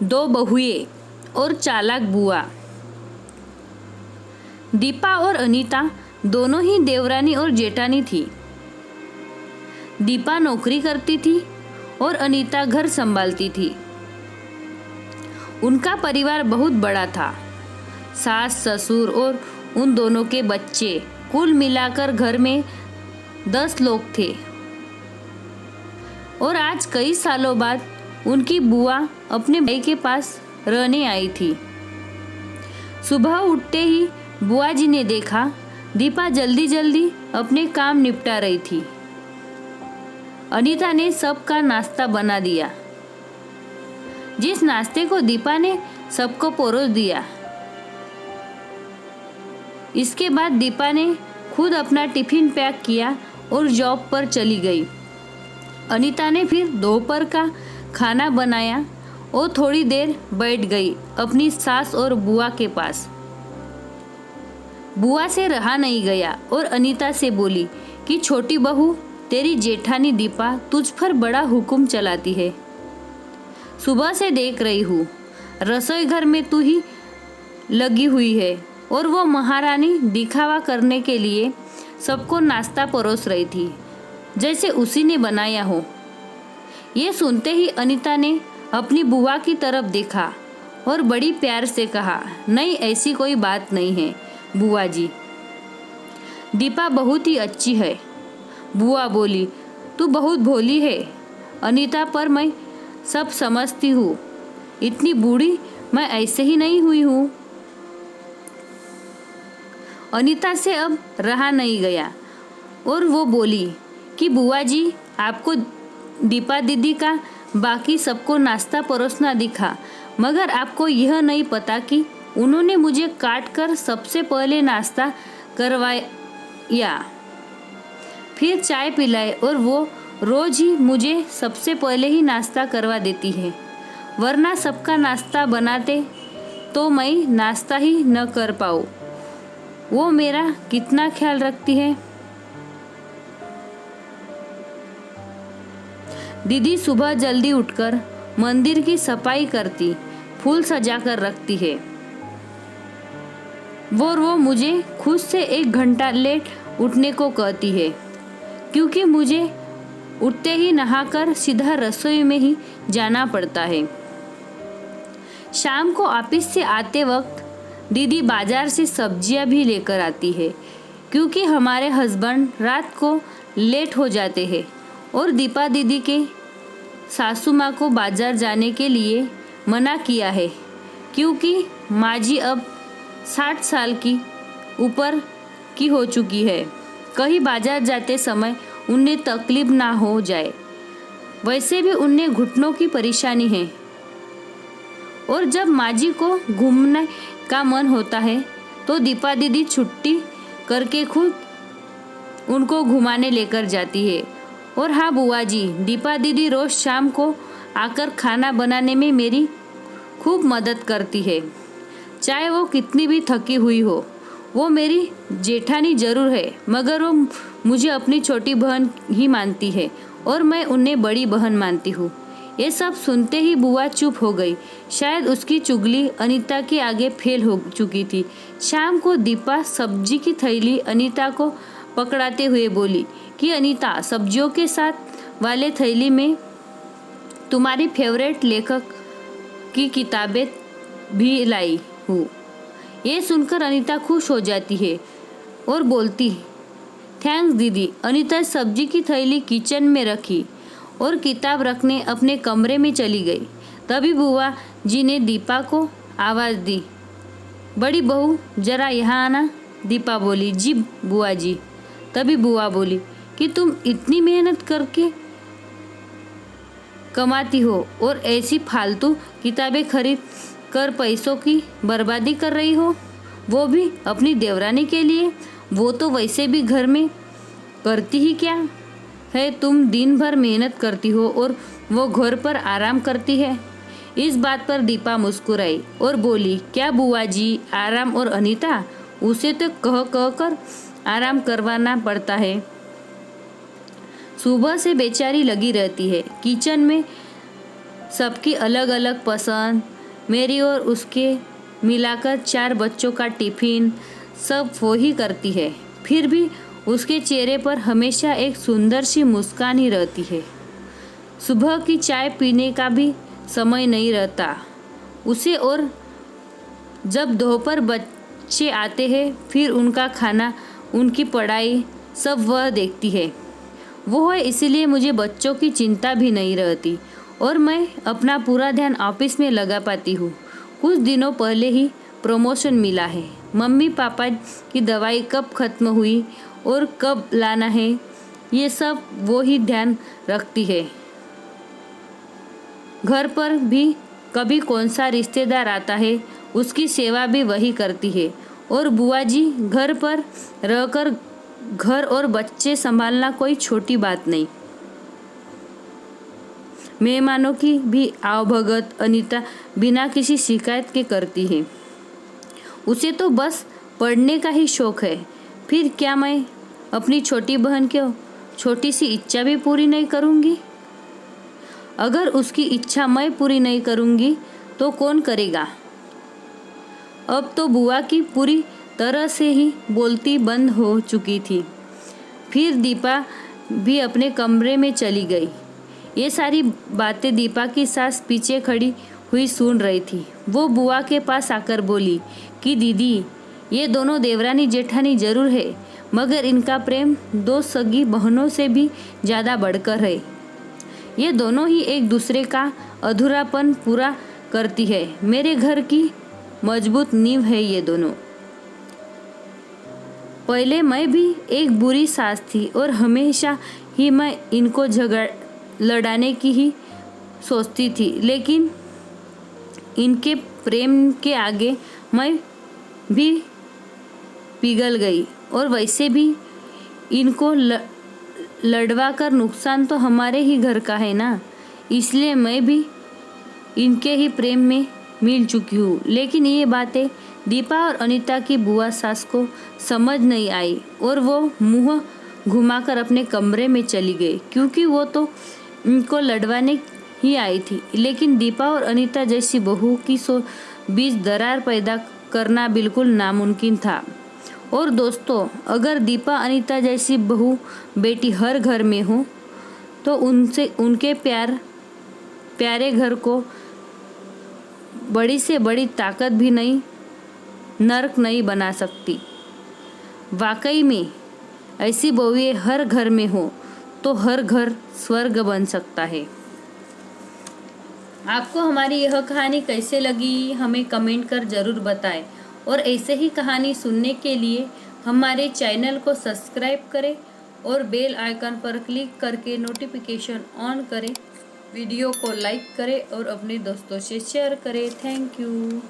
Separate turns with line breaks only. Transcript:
दो बहुएं और चालाक बुआ। दीपा और अनीता दोनों ही देवरानी और जेठानी थी। दीपा नौकरी करती थी और अनीता घर संभालती थी। उनका परिवार बहुत बड़ा था। सास ससुर और उन दोनों के बच्चे, कुल मिलाकर घर में 10 लोग थे। और आज कई सालों बाद उनकी बुआ अपने भाई के पास रहने आई थी। सुबह उठते ही बुआ जी ने देखा दीपा जल्दी जल्दी अपने काम निपटा रही थी। अनीता ने सबका नाश्ता बना दिया। जिस नाश्ते को दीपा ने सबको परोस दिया। इसके बाद दीपा ने खुद अपना टिफिन पैक किया और जॉब पर चली गई। अनीता ने फिर दोपहर का खाना बनाया और थोड़ी देर बैठ गई अपनी सास और बुआ के पास। बुआ से रहा नहीं गया और अनीता से बोली कि छोटी बहू, तेरी जेठानी दीपा तुझ पर बड़ा हुक्म चलाती है। सुबह से देख रही हूँ रसोई घर में तू ही लगी हुई है और वो महारानी दिखावा करने के लिए सबको नाश्ता परोस रही थी जैसे उसी ने बनाया हो। ये सुनते ही अनीता ने अपनी बुआ की तरफ देखा और बड़ी प्यार से कहा, नहीं, ऐसी कोई बात नहीं है बुआ जी, दीपा बहुत ही अच्छी है। बुआ बोली, तू बहुत भोली है अनीता, पर मैं सब समझती हूँ। इतनी बूढ़ी मैं ऐसे ही नहीं हुई हूँ। अनीता से अब रहा नहीं गया और वो बोली कि बुआ जी, आपको दीपा दीदी का बाकी सबको नाश्ता परोसना दिखा, मगर आपको यह नहीं पता कि उन्होंने मुझे काट कर सबसे पहले नाश्ता करवाया, फिर चाय पिलाए और वो रोज ही मुझे सबसे पहले ही नाश्ता करवा देती है, वरना सबका नाश्ता बनाते तो मैं नाश्ता ही न कर पाऊँ। वो मेरा कितना ख्याल रखती है। दीदी सुबह जल्दी उठकर मंदिर की सफाई करती, फूल सजा कर रखती है। वो मुझे खुद से 1 घंटा लेट उठने को कहती है, क्योंकि मुझे उठते ही नहाकर सीधा रसोई में ही जाना पड़ता है। शाम को ऑफिस से आते वक्त दीदी बाजार से सब्जियां भी लेकर आती है, क्योंकि हमारे हस्बैंड रात को लेट हो जाते हैं और दीपा दीदी के सासू माँ को बाजार जाने के लिए मना किया है, क्योंकि माँ जी अब 60 साल की ऊपर की हो चुकी है। कहीं बाजार जाते समय उन्हें तकलीफ ना हो जाए। वैसे भी उन्हें घुटनों की परेशानी है और जब माँ जी को घूमने का मन होता है तो दीपा दीदी छुट्टी करके खुद उनको घुमाने लेकर जाती है। और हाँ बुआ जी, दीपा दीदी रोज शाम को आकर खाना बनाने में मेरी खूब मदद करती है, चाहे वो कितनी भी थकी हुई हो। वो मेरी जेठानी जरूर है, मगर वो मुझे अपनी छोटी बहन ही मानती है और मैं उन्हें बड़ी बहन मानती हूँ। ये सब सुनते ही बुआ चुप हो गई। शायद उसकी चुगली अनीता के आगे फेल हो चुकी थी। शाम को दीपा सब्जी की थैली अनीता को पकड़ाते हुए बोली कि अनीता, सब्जियों के साथ वाले थैली में तुम्हारी फेवरेट लेखक की किताबें भी लाई हूँ। ये सुनकर अनीता खुश हो जाती है और बोलती, थैंक्स दीदी। अनीता सब्जी की थैली किचन में रखी और किताब रखने अपने कमरे में चली गई। तभी बुआ जी ने दीपा को आवाज़ दी, बड़ी बहू जरा यहाँ आना। दीपा बोली, जी बुआ जी। तभी बुआ बोली कि तुम इतनी मेहनत करके कमाती हो और ऐसी फालतू किताबें खरीद कर पैसों की बर्बादी कर रही हो, वो भी अपनी देवरानी के लिए। वो तो वैसे भी घर में करती ही क्या है, तुम दिन भर मेहनत करती हो और वो घर पर आराम करती है। इस बात पर दीपा मुस्कुराई और बोली, क्या बुआ जी, आराम? और अनीता, उसे तो कह कह कर आराम करवाना पड़ता है। सुबह से बेचारी लगी रहती है, किचन में सबकी अलग अलग पसंद, मेरी और उसके मिलाकर 4 बच्चों का टिफिन, सब वो ही करती है। फिर भी उसके चेहरे पर हमेशा एक सुंदर सी मुस्कान ही रहती है। सुबह की चाय पीने का भी समय नहीं रहता उसे, और जब दोपहर बच्चे आते हैं फिर उनका खाना, उनकी पढ़ाई सब वह देखती है। वो है इसीलिए मुझे बच्चों की चिंता भी नहीं रहती और मैं अपना पूरा ध्यान ऑफिस में लगा पाती हूँ। कुछ दिनों पहले ही प्रमोशन मिला है। मम्मी पापा की दवाई कब खत्म हुई और कब लाना है, ये सब वो ही ध्यान रखती है। घर पर भी कभी कौन सा रिश्तेदार आता है, उसकी सेवा भी वही करती है। और बुआ जी, घर पर रहकर घर और बच्चे संभालना कोई छोटी बात नहीं। मेहमानों की भी आवभगत अनीता बिना किसी शिकायत के करती है। उसे तो बस पढ़ने का ही शौक है। फिर क्या मैं अपनी छोटी बहन की छोटी सी इच्छा भी पूरी नहीं करूँगी? अगर उसकी इच्छा मैं पूरी नहीं करूँगी तो कौन करेगा? अब तो बुआ की पूरी तरह से ही बोलती बंद हो चुकी थी। फिर दीपा भी अपने कमरे में चली गई। ये सारी बातें दीपा की सास पीछे खड़ी हुई सुन रही थी। वो बुआ के पास आकर बोली कि दीदी, ये दोनों देवरानी जेठानी जरूर है, मगर इनका प्रेम 2 सगी बहनों से भी ज़्यादा बढ़कर है। ये दोनों ही एक दूसरे का अधूरापन पूरा करती है। मेरे घर की मजबूत नींव है ये दोनों। पहले मैं भी एक बुरी सास थी और हमेशा ही मैं इनको लड़ाने की ही सोचती थी, लेकिन इनके प्रेम के आगे मैं भी पिघल गई। और वैसे भी इनको लड़वा कर नुकसान तो हमारे ही घर का है ना, इसलिए मैं भी इनके ही प्रेम में मिल चुकी हूँ। लेकिन ये बातें दीपा और अनीता की बुआ सास को समझ नहीं आई और वो मुंह घुमाकर अपने कमरे में चली गई, क्योंकि वो तो इनको लड़वाने ही आई थी। लेकिन दीपा और अनीता जैसी बहू की बीच दरार पैदा करना बिल्कुल नामुमकिन था। और दोस्तों, अगर दीपा अनीता जैसी बहू बेटी हर घर में हो तो उनके प्यारे घर को बड़ी से बड़ी ताकत भी नहीं नर्क नहीं बना सकती। वाकई में ऐसी बहुएं हर घर में हो तो हर घर स्वर्ग बन सकता है। आपको हमारी यह कहानी कैसे लगी हमें कमेंट कर ज़रूर बताएं, और ऐसे ही कहानी सुनने के लिए हमारे चैनल को सब्सक्राइब करें और बेल आइकन पर क्लिक करके नोटिफिकेशन ऑन करें। वीडियो को लाइक करें और अपने दोस्तों से शेयर करें। Thank you.